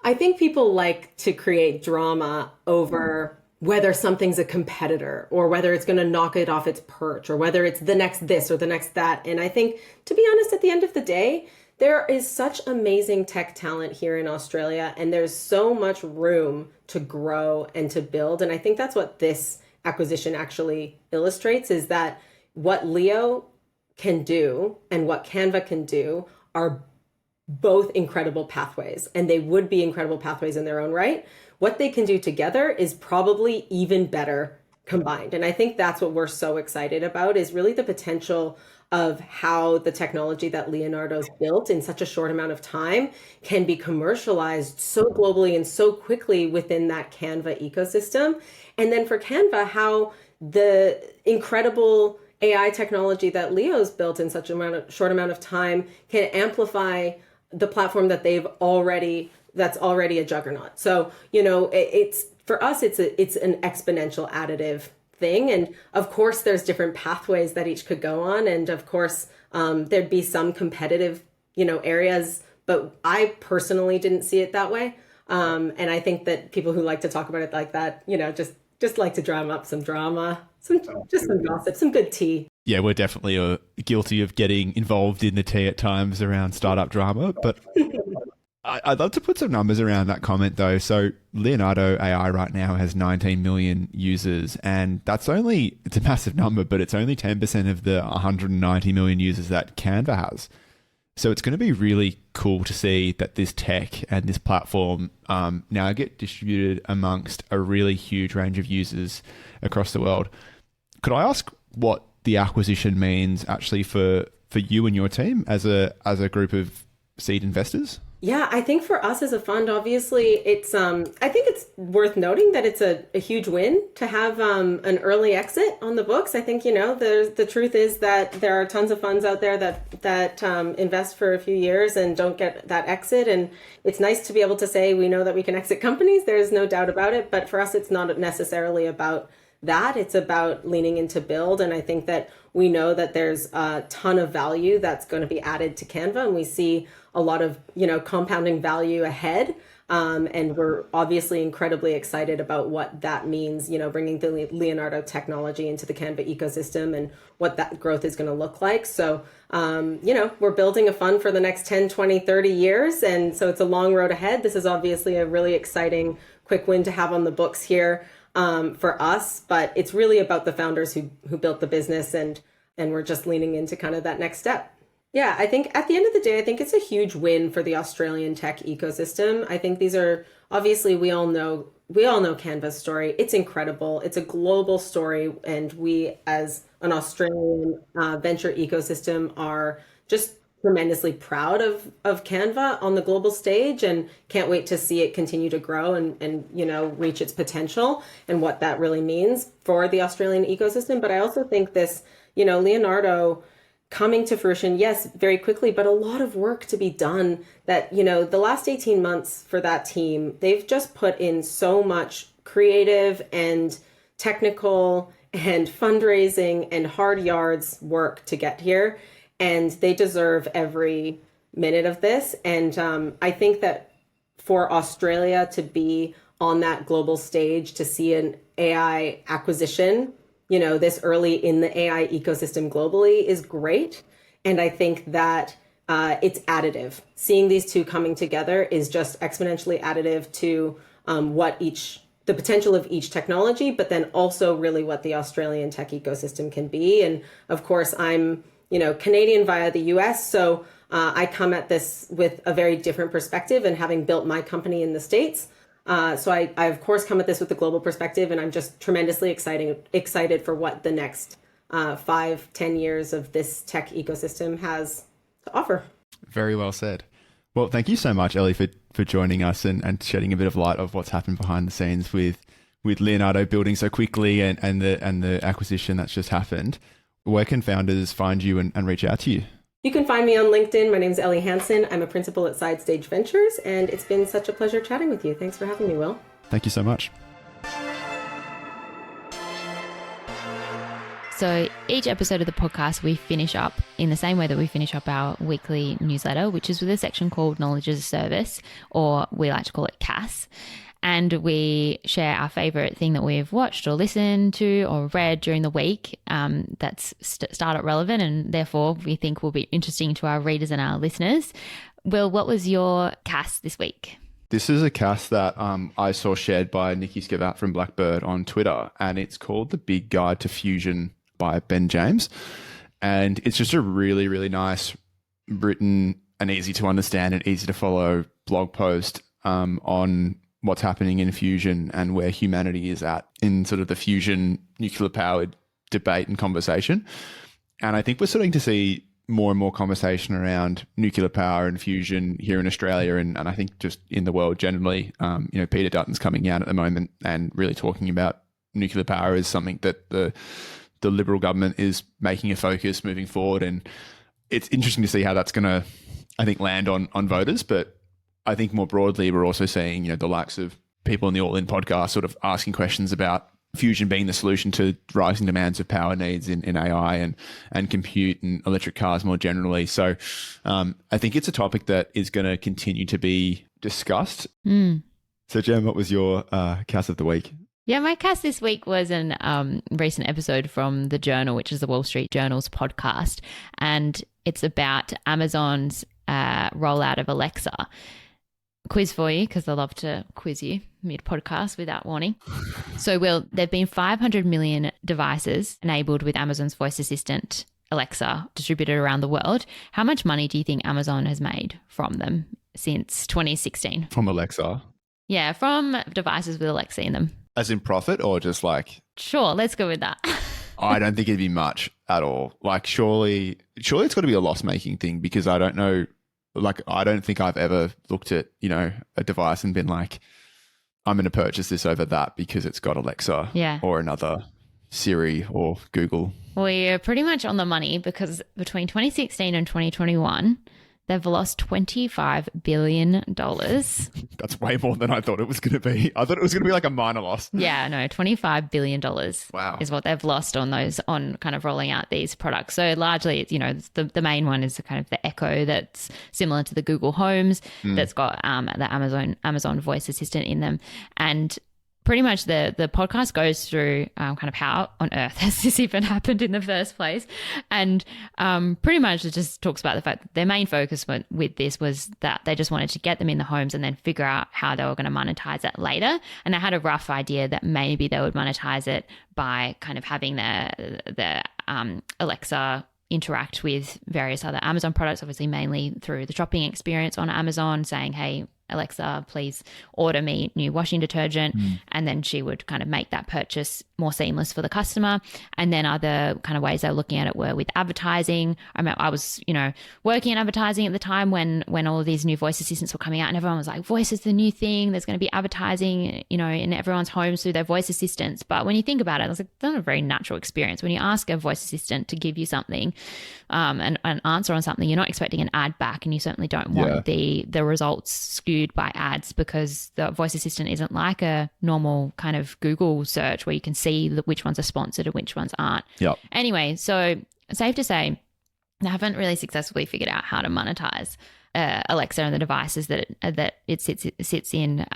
I think people like to create drama over whether something's a competitor or whether it's going to knock it off its perch or whether it's the next this or the next that. And I think, to be honest, at the end of the day, there is such amazing tech talent here in Australia, and there's so much room to grow and to build. And I think that's what this acquisition actually illustrates, is that what Leo can do and what Canva can do are both incredible pathways, and they would be incredible pathways in their own right. What they can do together is probably even better combined. And I think that's what we're so excited about, is really the potential of how the technology that Leonardo's built in such a short amount of time can be commercialized so globally and so quickly within that Canva ecosystem. And then for Canva, how the incredible AI technology that Leo's built in such a short amount of time can amplify the platform that that's already a juggernaut. So, it's for us, it's an exponential additive thing. And of course, there's different pathways that each could go on. And of course, there'd be some competitive, areas, but I personally didn't see it that way. And I think that people who like to talk about it like that, just like to drum up some drama, some gossip, some good tea. Yeah, we're definitely guilty of getting involved in the tea at times around startup drama, but I'd love to put some numbers around that comment though. So Leonardo AI right now has 19 million users, and it's a massive number, but it's only 10% of the 190 million users that Canva has. So it's going to be really cool to see that this tech and this platform now get distributed amongst a really huge range of users across the world. Could I ask what the acquisition means actually for you and your team as a group of seed investors? Yeah, I think for us as a fund, obviously, I think it's worth noting that it's a huge win to have an early exit on the books. I think, the truth is that there are tons of funds out there that invest for a few years and don't get that exit. And it's nice to be able to say, we know that we can exit companies. There's no doubt about it. But for us, it's not necessarily about that. It's about leaning into build. And I think that we know that there's a ton of value that's going to be added to Canva, and we see a lot of, compounding value ahead. And we're obviously incredibly excited about what that means, bringing the Leonardo technology into the Canva ecosystem and what that growth is going to look like. So, we're building a fund for the next 10, 20, 30 years. And so it's a long road ahead. This is obviously a really exciting quick win to have on the books here for us, but it's really about the founders who built the business, and we're just leaning into kind of that next step. Yeah, I think at the end of the day, I think it's a huge win for the Australian tech ecosystem. I think these are, obviously, we all know Canva's story. It's incredible. It's a global story. And we, as an Australian venture ecosystem, are just tremendously proud of Canva on the global stage, and can't wait to see it continue to grow and reach its potential and what that really means for the Australian ecosystem. But I also think this, Leonardo coming to fruition, yes, very quickly, but a lot of work to be done that, the last 18 months for that team, they've just put in so much creative and technical and fundraising and hard yards work to get here. And they deserve every minute of this. And I think that for Australia to be on that global stage, to see an AI acquisition, this early in the AI ecosystem globally is great. And I think that it's additive. Seeing these two coming together is just exponentially additive to the potential of each technology, but then also really what the Australian tech ecosystem can be. And of course, I'm Canadian via the US. So I come at this with a very different perspective, and having built my company in the States. So I of course come at this with a global perspective, and I'm just tremendously excited for what the next 5-10 years of this tech ecosystem has to offer. Very well said. Well, thank you so much, Elli, for joining us and shedding a bit of light of what's happened behind the scenes with Leonardo building so quickly and the acquisition that's just happened. Where can founders find you and reach out to you? You can find me on LinkedIn. My name is Elli Hanson. I'm a principal at Side Stage Ventures, and it's been such a pleasure chatting with you. Thanks for having me, Will. Thank you so much. So each episode of the podcast, we finish up in the same way that we finish up our weekly newsletter, which is with a section called Knowledge as a Service, or we like to call it KaaS. And we share our favorite thing that we've watched or listened to or read during the week that's startup relevant, and therefore we think will be interesting to our readers and our listeners. Will, what was your KaaS this week? This is a KaaS that I saw shared by Nikki Scavat from Blackbird on Twitter, and it's called The Big Guide to Fusion by Ben James. And it's just a really, really nice written an easy to understand and easy to follow blog post on what's happening in fusion and where humanity is at in sort of the fusion nuclear powered debate and conversation. And I think we're starting to see more and more conversation around nuclear power and fusion here in Australia, and I think just in the world generally. Peter Dutton's coming out at the moment and really talking about nuclear power as something that the Liberal government is making a focus moving forward. And it's interesting to see how that's going to, I think, land on voters. But I think more broadly, we're also seeing, the likes of people in the All In podcast sort of asking questions about fusion being the solution to rising demands of power needs in AI and compute and electric cars more generally. So I think it's a topic that is going to continue to be discussed. So Jem, what was your KaaS of the week? Yeah, my KaaS this week was a recent episode from The Journal, which is the Wall Street Journal's podcast. And it's about Amazon's rollout of Alexa. Quiz for you, because I love to quiz you mid-podcast without warning. So, Will, there have been 500 million devices enabled with Amazon's voice assistant, Alexa, distributed around the world. How much money do you think Amazon has made from them since 2016? From Alexa? Yeah, from devices with Alexa in them. As in profit or just like... Sure, let's go with that. I don't think it'd be much at all. Like, surely it's got to be a loss-making thing, because I don't know... Like, I don't think I've ever looked at, a device and been like, I'm going to purchase this over that because it's got Alexa or another Siri or Google. Well, you're pretty much on the money, because between 2016 and 2021, they've lost $25 billion. That's way more than I thought it was going to be. I thought it was going to be like a minor loss. Yeah, no, $25 billion wow. is what they've lost on kind of rolling out these products. So largely, the main one is kind of the Echo that's similar to the Google Homes that's got the Amazon voice assistant in them. And pretty much the podcast goes through kind of how on earth has this even happened in the first place. And pretty much it just talks about the fact that their main focus with this was that they just wanted to get them in the homes and then figure out how they were going to monetize it later. And they had a rough idea that maybe they would monetize it by kind of having the Alexa interact with various other Amazon products, obviously mainly through the shopping experience on Amazon, saying, hey, Alexa, please order me new washing detergent. And then she would kind of make that purchase more seamless for the customer. And then other kind of ways they were looking at it were with advertising. I mean, I was, working in advertising at the time when all of these new voice assistants were coming out, and everyone was like, voice is the new thing. There's going to be advertising, in everyone's homes through their voice assistants. But when you think about it, it's like, that's not a very natural experience. When you ask a voice assistant to give you something, an answer on something, you're not expecting an ad back, and you certainly don't want the results skewed by ads, because the voice assistant isn't like a normal kind of Google search where you can see which ones are sponsored and which ones aren't. Yep. Anyway, so safe to say, they haven't really successfully figured out how to monetize Alexa and the devices that it sits in.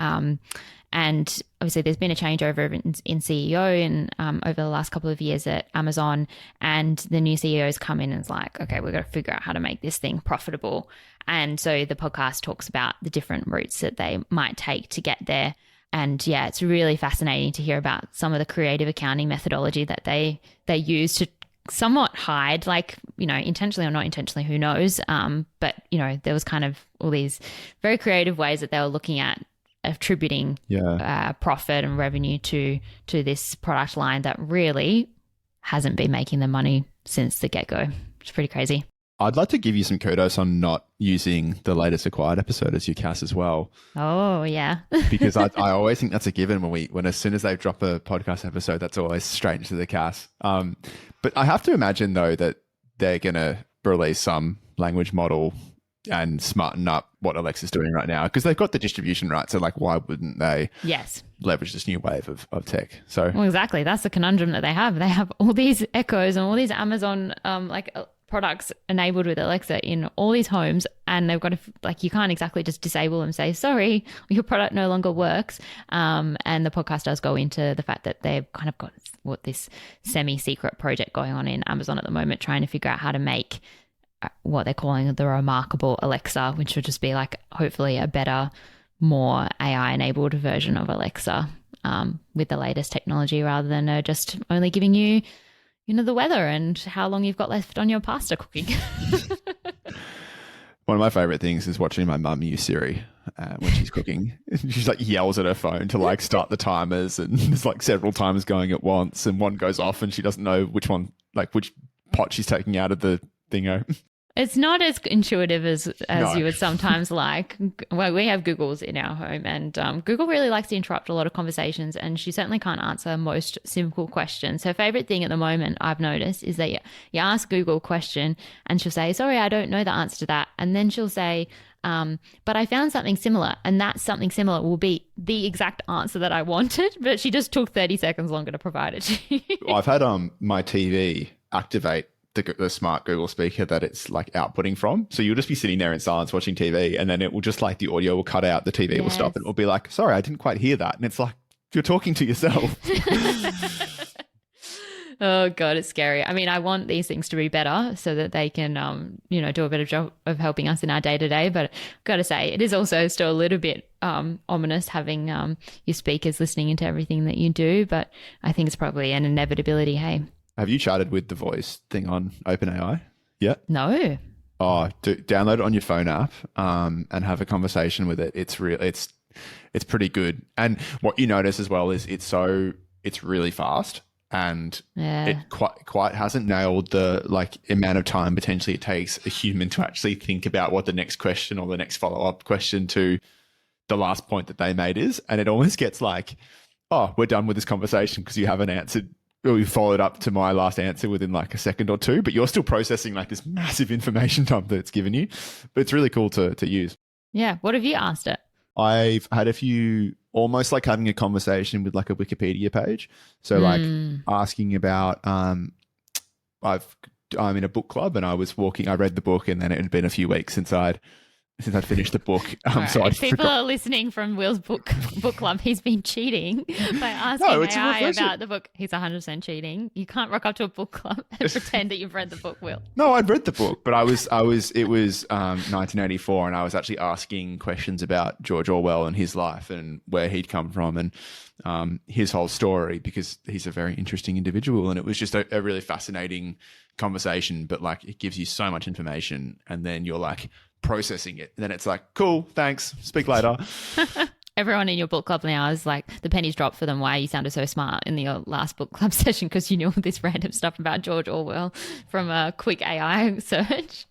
And obviously there's been a changeover in CEO and over the last couple of years at Amazon, and the new CEO's come in and is like, okay, we've got to figure out how to make this thing profitable. And so the podcast talks about the different routes that they might take to get there. And yeah, it's really fascinating to hear about some of the creative accounting methodology that they use to somewhat hide, intentionally or not intentionally, who knows. But, there was kind of all these very creative ways that they were looking at attributing profit and revenue to this product line that really hasn't been making them money since the get-go. It's pretty crazy. I'd like to give you some kudos on not using the latest Acquired episode as your KaaS as well. Oh, yeah. Because I always think that's a given when as soon as they drop a podcast episode, that's always straight into the KaaS. But I have to imagine, though, that they're going to release some language model and smarten up what Alexa's doing right now, because they've got the distribution rights. So why wouldn't they leverage this new wave of tech? So well, exactly. That's the conundrum that they have. They have all these Echoes and all these Amazon products enabled with Alexa in all these homes, and they've got to you can't exactly just disable them and say, sorry, your product no longer works. And the podcast does go into the fact that they've kind of got this semi-secret project going on in Amazon at the moment, trying to figure out how to make what they're calling the remarkable Alexa, which would just be hopefully a better, more AI enabled version of Alexa with the latest technology, rather than just only giving you the weather and how long you've got left on your pasta cooking. One of my favorite things is watching my mum use Siri when she's cooking. She's like yells at her phone to like start the timers, and there's like several timers going at once, and one goes off and she doesn't know which one, like which pot she's taking out of the thingo. It's not as intuitive as No. you would sometimes like. Well, we have Googles in our home, and Google really likes to interrupt a lot of conversations, and she certainly can't answer most simple questions. Her favorite thing at the moment, I've noticed, is that you ask Google a question and she'll say, sorry, I don't know the answer to that. And then she'll say, but I found something similar, and that something similar will be the exact answer that I wanted, but she just took 30 seconds longer to provide it to you. I've had my TV activate the smart Google speaker that it's like outputting from. So you'll just be sitting there in silence watching TV, and then it will just like the audio will cut out, the TV will stop, and it will be like, sorry, I didn't quite hear that. And it's like, you're talking to yourself. Oh God, it's scary. I mean, I want these things to be better so that they can, do a better job of helping us in our day to day. But I've got to say, it is also still a little bit ominous having your speakers listening into everything that you do. But I think it's probably an inevitability. Hey, Have you chatted with the voice thing on OpenAI yet? no. Oh, download it on your phone app and have a conversation with it. It's pretty good. And what you notice as well is it's really fast. And it quite hasn't nailed the like amount of time potentially it takes a human to actually think about what the next question or the next follow-up question to the last point that they made is. And it almost gets like, oh, we're done with this conversation because you haven't answered, or you followed up to my last answer within like a second or two, but you're still processing like this massive information dump that it's given you. But it's really cool to use. Yeah. What have you asked it? I've had a few, almost like having a conversation with like a Wikipedia page. So like asking about, I'm in a book club and I read the book, and then it had been a few weeks since I'd finished the book. Right. So if people are listening from Will's book club, he's been cheating by asking AI about the book. He's 100% cheating. You can't rock up to a book club and pretend that you've read the book, Will. No, I'd read the book, but it was 1984, and I was actually asking questions about George Orwell and his life and where he'd come from and his whole story, because he's a very interesting individual. And it was just a really fascinating conversation, but like it gives you so much information, and then you're like processing it. And then it's like, cool, thanks, speak later. Everyone in your book club now is like, the pennies dropped for them why you sounded so smart in your last book club session, because you knew all this random stuff about George Orwell from a quick AI search.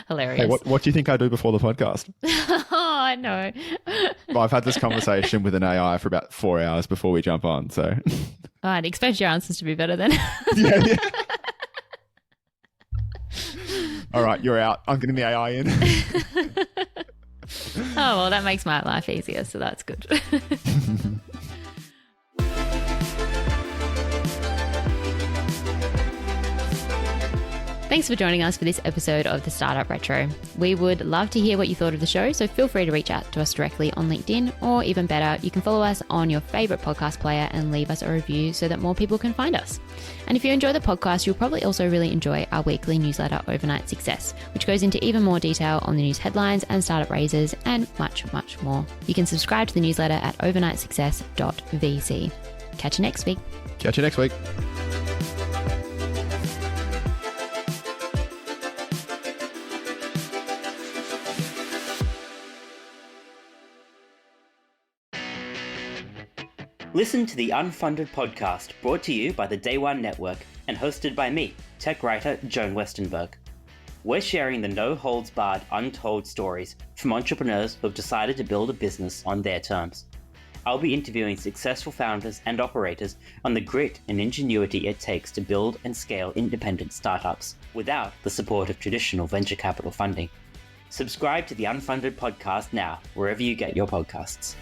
Hilarious. Hey, what do you think I do before the podcast? Oh, I know. Well, I've had this conversation with an AI for about 4 hours before we jump on. So I'd expect your answers to be better then. yeah. All right, you're out. I'm getting the AI in. Oh, well, that makes my life easier, so that's good. Thanks for joining us for this episode of the Startup Retro. We would love to hear what you thought of the show, so feel free to reach out to us directly on LinkedIn, or even better, you can follow us on your favorite podcast player and leave us a review so that more people can find us. And if you enjoy the podcast, you'll probably also really enjoy our weekly newsletter, Overnight Success, which goes into even more detail on the news headlines and startup raises and much, much more. You can subscribe to the newsletter at overnightsuccess.vc. Catch you next week. Catch you next week. Listen to the Unfunded Podcast, brought to you by the Day One Network and hosted by me, tech writer Joan Westenberg. We're sharing the no-holds-barred, untold stories from entrepreneurs who have decided to build a business on their terms. I'll be interviewing successful founders and operators on the grit and ingenuity it takes to build and scale independent startups without the support of traditional venture capital funding. Subscribe to the Unfunded Podcast now, wherever you get your podcasts.